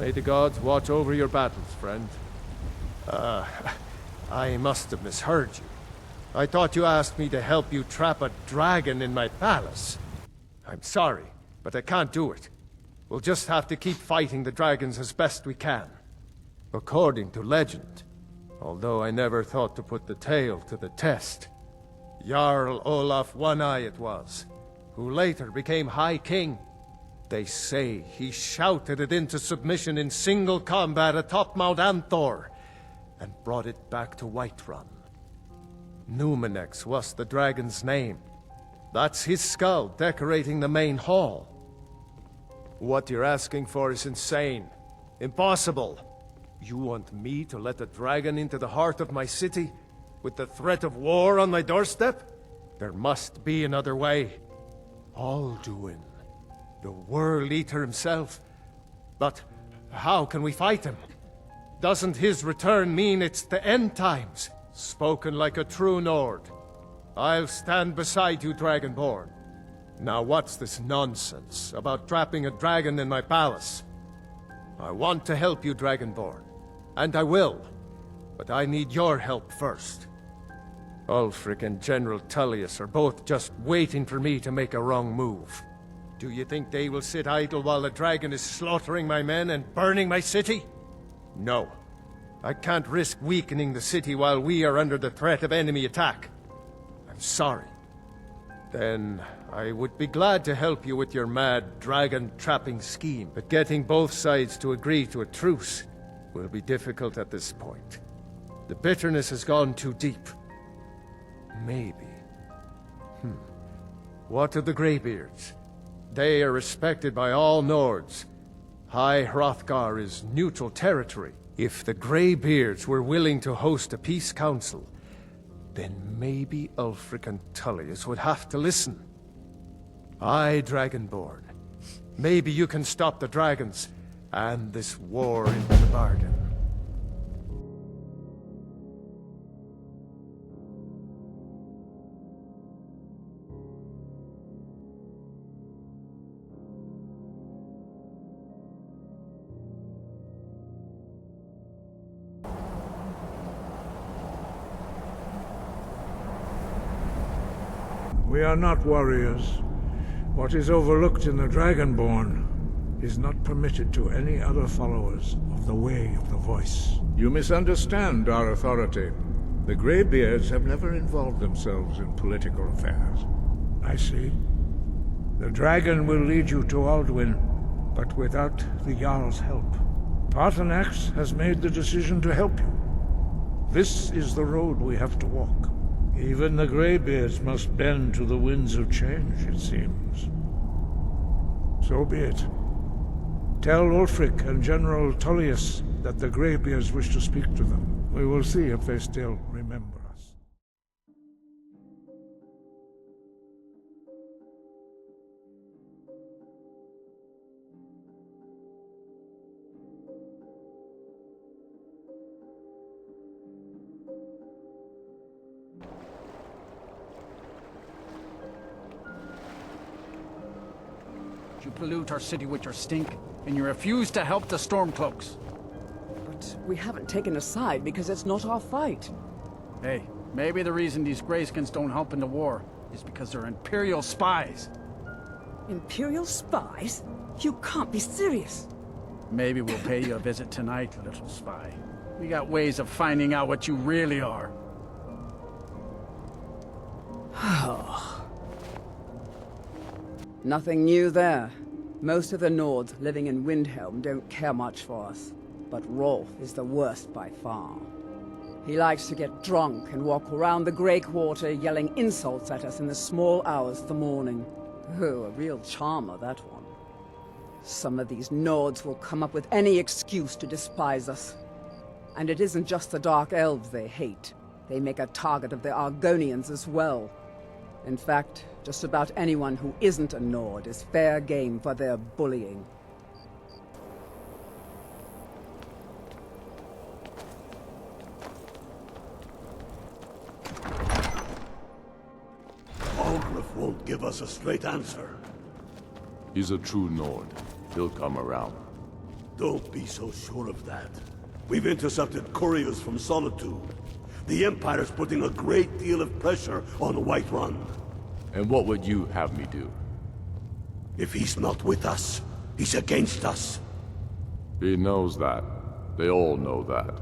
May the gods watch over your battles, friend. I must have misheard you. I thought you asked me to help you trap a dragon in my palace. I'm sorry, but I can't do it. We'll just have to keep fighting the dragons as best we can. According to legend, although I never thought to put the tale to the test, Jarl Olaf One-Eye it was, who later became High King. They say he shouted it into submission in single combat atop Mount Anthor, and brought it back to Whiterun. Numenex was the dragon's name. That's his skull decorating the main hall. What you're asking for is insane. Impossible. You want me to let a dragon into the heart of my city, with the threat of war on my doorstep? There must be another way. Alduin, the World Eater himself. But how can we fight him? Doesn't his return mean it's the end times? Spoken like a true Nord. I'll stand beside you, Dragonborn. Now what's this nonsense about trapping a dragon in my palace? I want to help you, Dragonborn. And I will. But I need your help first. Ulfric and General Tullius are both just waiting for me to make a wrong move. Do you think they will sit idle while the dragon is slaughtering my men and burning my city? No. I can't risk weakening the city while we are under the threat of enemy attack. I'm sorry. Then I would be glad to help you with your mad dragon-trapping scheme, but getting both sides to agree to a truce will be difficult at this point. The bitterness has gone too deep. Maybe. What of the Greybeards? They are respected by all Nords. High Hrothgar is neutral territory. If the Greybeards were willing to host a peace council, then maybe Ulfric and Tullius would have to listen. Aye, Dragonborn. Maybe you can stop the dragons, and this war in the bargain. We are not warriors. What is overlooked in the Dragonborn is not permitted to any other followers of the Way of the Voice. You misunderstand our authority. The Greybeards have never involved themselves in political affairs. I see. The dragon will lead you to Alduin, but without the Jarl's help. Paarthurnax has made the decision to help you. This is the road we have to walk. Even the Greybeards must bend to the winds of change, it seems. So be it. Tell Ulfric and General Tullius that the Greybeards wish to speak to them. We will see if they still remember us. You pollute our city with your stink, and you refuse to help the Stormcloaks. But we haven't taken a side because it's not our fight. Hey, maybe the reason these Greyskins don't help in the war is because they're Imperial spies. Imperial spies? You can't be serious. Maybe we'll pay you a visit tonight, little spy. We got ways of finding out what you really are. Nothing new there. Most of the Nords living in Windhelm don't care much for us. But Rolf is the worst by far. He likes to get drunk and walk around the Grey Quarter yelling insults at us in the small hours of the morning. Oh, a real charmer, that one. Some of these Nords will come up with any excuse to despise us. And it isn't just the Dark Elves they hate. They make a target of the Argonians as well. In fact, just about anyone who isn't a Nord is fair game for their bullying. Balgruuf won't give us a straight answer. He's a true Nord. He'll come around. Don't be so sure of that. We've intercepted couriers from Solitude. The Empire's putting a great deal of pressure on Whiterun. And what would you have me do? If he's not with us, he's against us. He knows that. They all know that.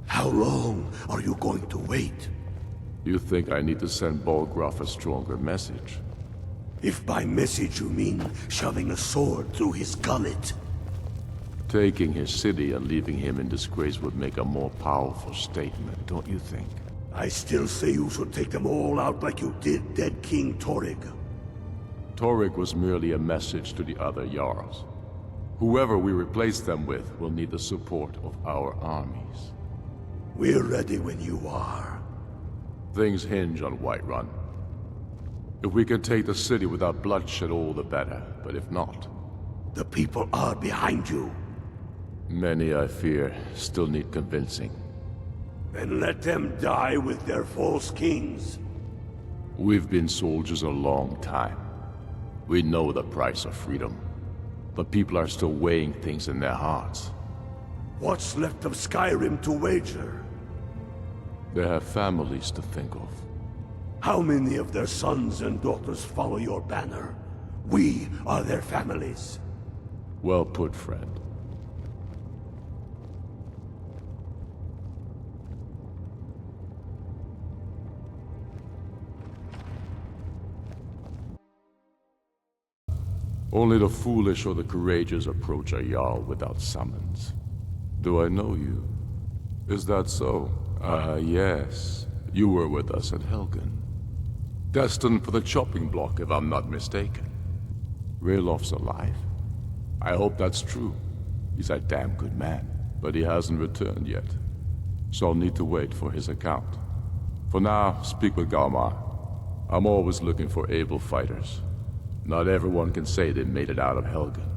How long are you going to wait? You think I need to send Balgruuf a stronger message? If by message you mean shoving a sword through his gullet. Taking his city and leaving him in disgrace would make a more powerful statement, don't you think? I still say you should take them all out like you did dead King Torrig. Torrig was merely a message to the other Jarls. Whoever we replace them with will need the support of our armies. We're ready when you are. Things hinge on Whiterun. If we can take the city without bloodshed, all the better. But if not... The people are behind you. Many, I fear, still need convincing. Then let them die with their false kings. We've been soldiers a long time. We know the price of freedom. But people are still weighing things in their hearts. What's left of Skyrim to wager? They have families to think of. How many of their sons and daughters follow your banner? We are their families. Well put, friend. Only the foolish or the courageous approach a Jarl without summons. Do I know you? Is that so? Yes. You were with us at Helgen. Destined for the chopping block, if I'm not mistaken. Ralph's alive. I hope that's true. He's a damn good man, but he hasn't returned yet. So I'll need to wait for his account. For now, speak with Galmar. I'm always looking for able fighters. Not everyone can say they made it out of Helgen.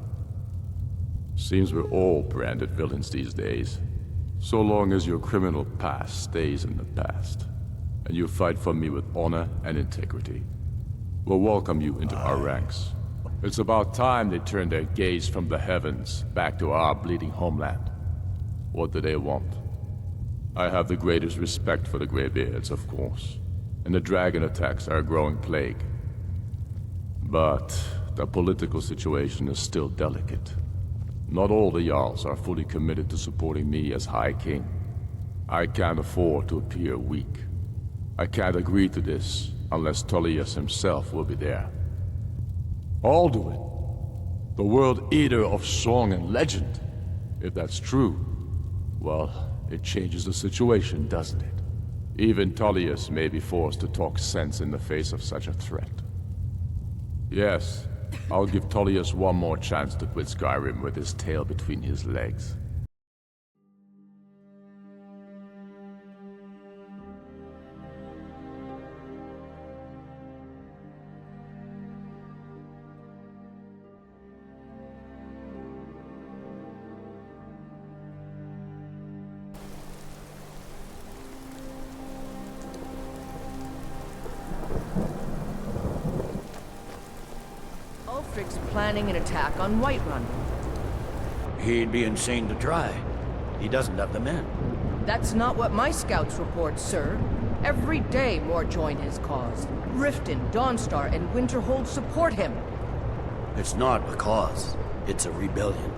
Seems we're all branded villains these days. So long as your criminal past stays in the past, and you fight for me with honor and integrity, we'll welcome you into our ranks. It's about time they turned their gaze from the heavens back to our bleeding homeland. What do they want? I have the greatest respect for the Greybeards, of course, and the dragon attacks are a growing plague. But the political situation is still delicate. Not all the Jarls are fully committed to supporting me as High King. I can't afford to appear weak. I can't agree to this unless Tullius himself will be there. Alduin, the World Eater of song and legend. If that's true, well, it changes the situation, doesn't it? Even Tullius may be forced to talk sense in the face of such a threat. Yes, I'll give Tullius one more chance to quit Skyrim with his tail between his legs. Ulfric's planning an attack on Whiterun. He'd be insane to try. He doesn't have the men. That's not what my scouts report, sir. Every day more join his cause. Riften, Dawnstar, and Winterhold support him. It's not a cause. It's a rebellion.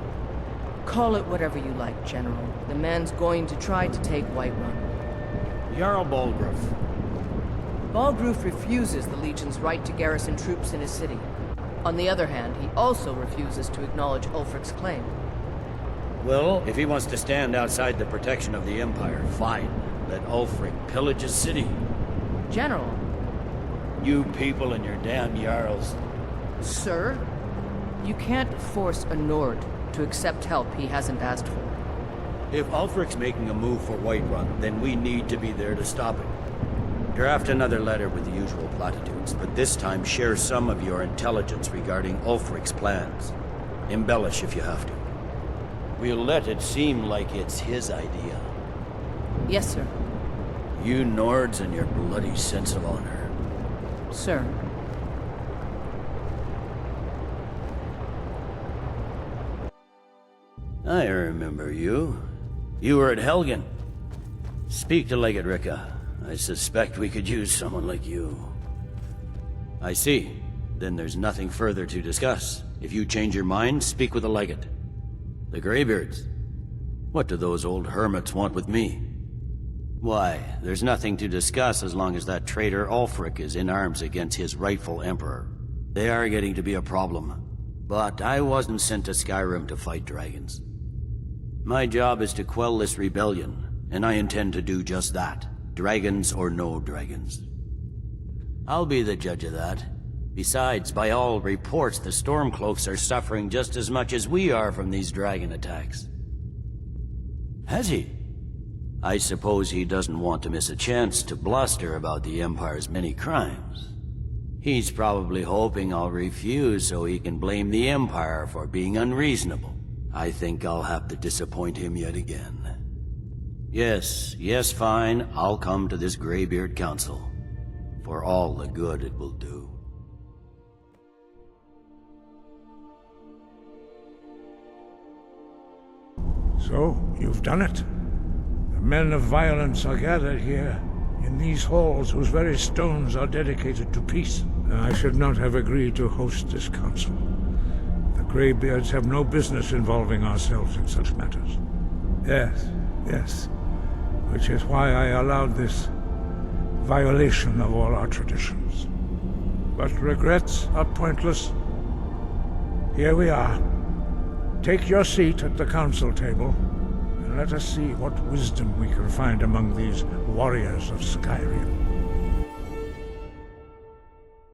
Call it whatever you like, General. The man's going to try to take Whiterun. Jarl Balgruuf. Balgruuf refuses the Legion's right to garrison troops in his city. On the other hand, he also refuses to acknowledge Ulfric's claim. Well, if he wants to stand outside the protection of the Empire, fine. Let Ulfric pillage his city. General. You people and your damn Jarls. Sir? You can't force a Nord to accept help he hasn't asked for. If Ulfric's making a move for Whiterun, then we need to be there to stop it. Draft another letter with the usual platitudes, but this time share some of your intelligence regarding Ulfric's plans. Embellish if you have to. We'll let it seem like it's his idea. Yes, sir. You Nords and your bloody sense of honor. Sir. I remember you. You were at Helgen. Speak to Legate Ricca. I suspect we could use someone like you. I see. Then there's nothing further to discuss. If you change your mind, speak with the Legate. The Greybeards. What do those old hermits want with me? Why, there's nothing to discuss as long as that traitor Ulfric is in arms against his rightful emperor. They are getting to be a problem. But I wasn't sent to Skyrim to fight dragons. My job is to quell this rebellion, and I intend to do just that. Dragons or no dragons. I'll be the judge of that. Besides, by all reports, the Stormcloaks are suffering just as much as we are from these dragon attacks. Has he? I suppose he doesn't want to miss a chance to bluster about the Empire's many crimes. He's probably hoping I'll refuse so he can blame the Empire for being unreasonable. I think I'll have to disappoint him yet again. Yes, fine, I'll come to this Greybeard Council. For all the good it will do. So, you've done it. The men of violence are gathered here, in these halls whose very stones are dedicated to peace. I should not have agreed to host this council. The Greybeards have no business involving ourselves in such matters. Yes. Which is why I allowed this violation of all our traditions. But regrets are pointless. Here we are. Take your seat at the council table, and let us see what wisdom we can find among these warriors of Skyrim.